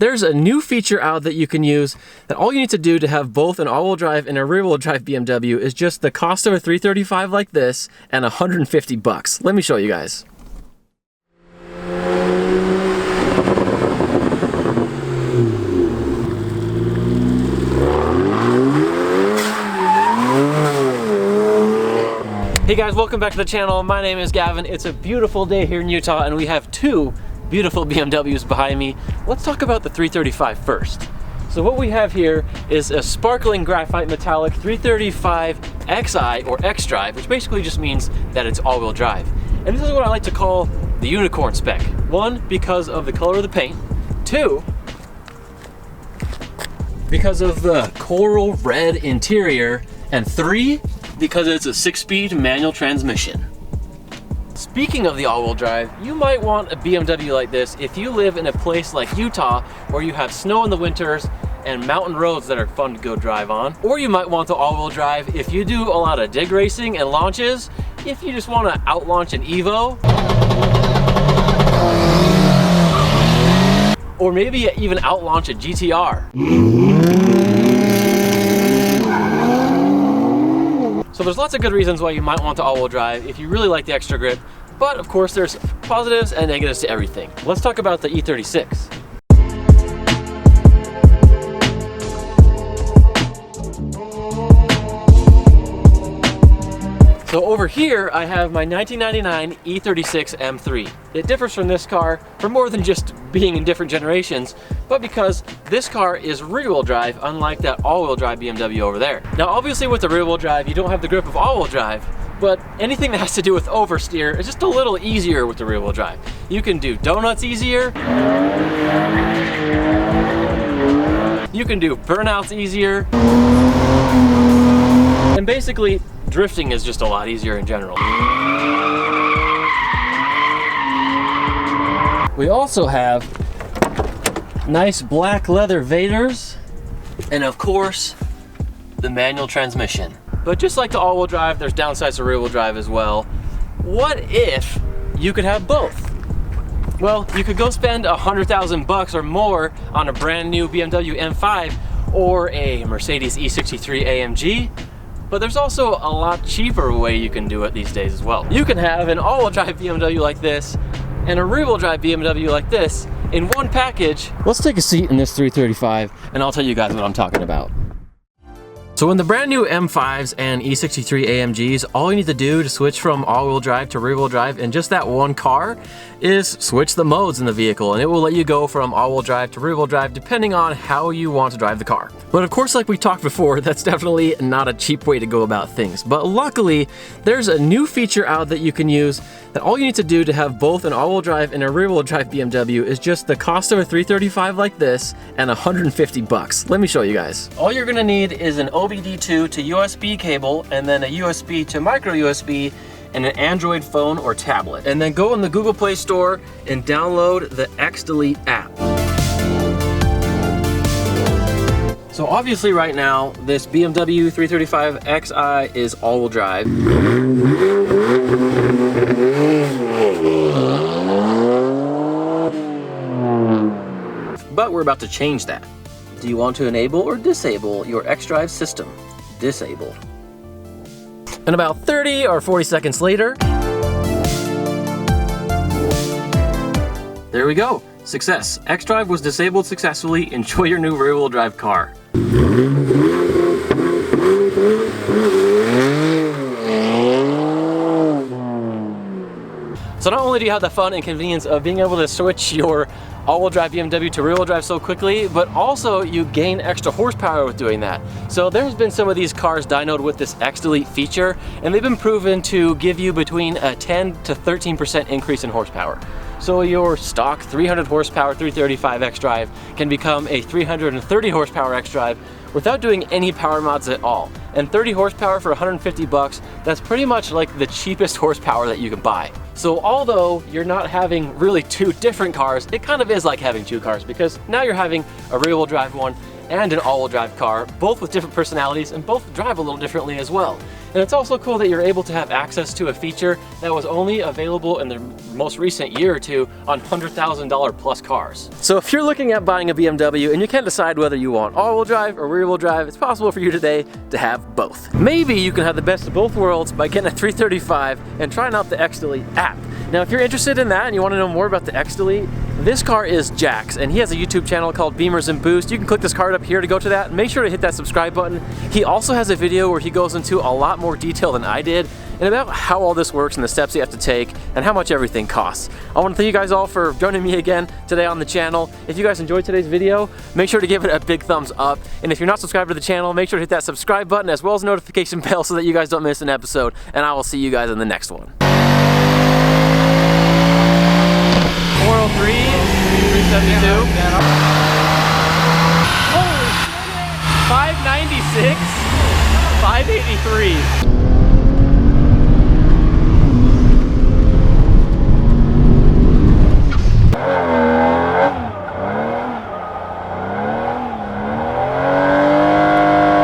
There's a new feature out that you can use that all you need to do to have both an all-wheel drive and a rear-wheel drive BMW is just the cost of a 335 like this and 150 bucks. Let me show you guys. Hey guys, welcome back to the channel. My name is Gavin. It's a beautiful day here in Utah and we have two beautiful BMWs behind me. Let's talk about the 335 first. So what we have here is a sparkling graphite metallic 335 Xi or xDrive, which basically just means that it's all-wheel drive. And this is what I like to call the unicorn spec. One, because of the color of the paint. Two, because of the coral red interior. And three, because it's a 6-speed manual transmission. Speaking of the all-wheel drive, you might want a BMW like this if you live in a place like Utah where you have snow in the winters and mountain roads that are fun to go drive on. Or you might want the all-wheel drive if you do a lot of dig racing and launches, if you just want to out-launch an Evo. Or maybe even out-launch a GTR. So there's lots of good reasons why you might want the all-wheel drive if you really like the extra grip, but of course there's positives and negatives to everything. Let's talk about the E36. So over here I have my 1999 E36 M3. It differs from this car for more than just being in different generations, but because this car is rear-wheel drive, unlike that all-wheel drive BMW over there. Now obviously with the rear-wheel drive you don't have the grip of all-wheel drive, but anything that has to do with oversteer is just a little easier with the rear-wheel drive. You can do donuts easier. You can do burnouts easier. And basically, drifting is just a lot easier in general. We also have nice black leather Vaders, and of course, the manual transmission. But just like the all-wheel drive, there's downsides to rear-wheel drive as well. What if you could have both? Well, you could go spend 100,000 bucks or more on a brand new BMW M5 or a Mercedes E36 AMG. But there's also a lot cheaper way you can do it these days as well. You can have an all-wheel drive BMW like this and a rear-wheel drive BMW like this in one package. Let's take a seat in this 335 and I'll tell you guys what I'm talking about. So in the brand new M5s and E36 AMGs, all you need to do to switch from all-wheel drive to rear-wheel drive in just that one car is switch the modes in the vehicle, and it will let you go from all-wheel drive to rear-wheel drive depending on how you want to drive the car. But of course, like we talked before, that's definitely not a cheap way to go about things. But luckily, there's a new feature out that you can use that all you need to do to have both an all-wheel drive and a rear-wheel drive BMW is just the cost of a 335 like this and 150 bucks. Let me show you guys. All you're gonna need is an OBD2 to USB cable, and then a USB to micro USB, and an Android phone or tablet. And then go in the Google Play Store and download the xDelete app. So obviously right now, this BMW 335 Xi is all-wheel drive. But we're about to change that. Do you want to enable or disable your xDrive system? Disable. And about 30 or 40 seconds later, there we go. Success. xDrive was disabled successfully. Enjoy your new rear-wheel drive car. So not only do you have the fun and convenience of being able to switch your all-wheel drive BMW to rear-wheel drive so quickly, but also you gain extra horsepower with doing that. So there's been some of these cars dynoed with this xDelete feature, and they've been proven to give you between a 10 to 13% increase in horsepower. So your stock 300 horsepower 335 xDrive can become a 330 horsepower xDrive without doing any power mods at all. And 30 horsepower for 150 bucks, that's pretty much like the cheapest horsepower that you can buy. So although you're not having really two different cars, it kind of is like having two cars, because now you're having a rear-wheel drive one and an all-wheel drive car, both with different personalities and both drive a little differently as well. And it's also cool that you're able to have access to a feature that was only available in the most recent year or two on $100,000 plus cars. So if you're looking at buying a BMW and you can't decide whether you want all-wheel drive or rear-wheel drive, it's possible for you today to have both. Maybe you can have the best of both worlds by getting a 335 and trying out the xDelete app. Now, if you're interested in that and you want to know more about the xDelete, this car is Jack's, and he has a YouTube channel called Beamers and Boost. You can click this card up here to go to that. Make sure to hit that subscribe button. He also has a video where he goes into a lot more detail than I did and about how all this works and the steps you have to take and how much everything costs. I want to thank you guys all for joining me again today on the channel. If you guys enjoyed today's video, make sure to give it a big thumbs up. And if you're not subscribed to the channel, make sure to hit that subscribe button as well as the notification bell so that you guys don't miss an episode. And I will see you guys in the next one. 403, 372. Holy shit! 596, 583.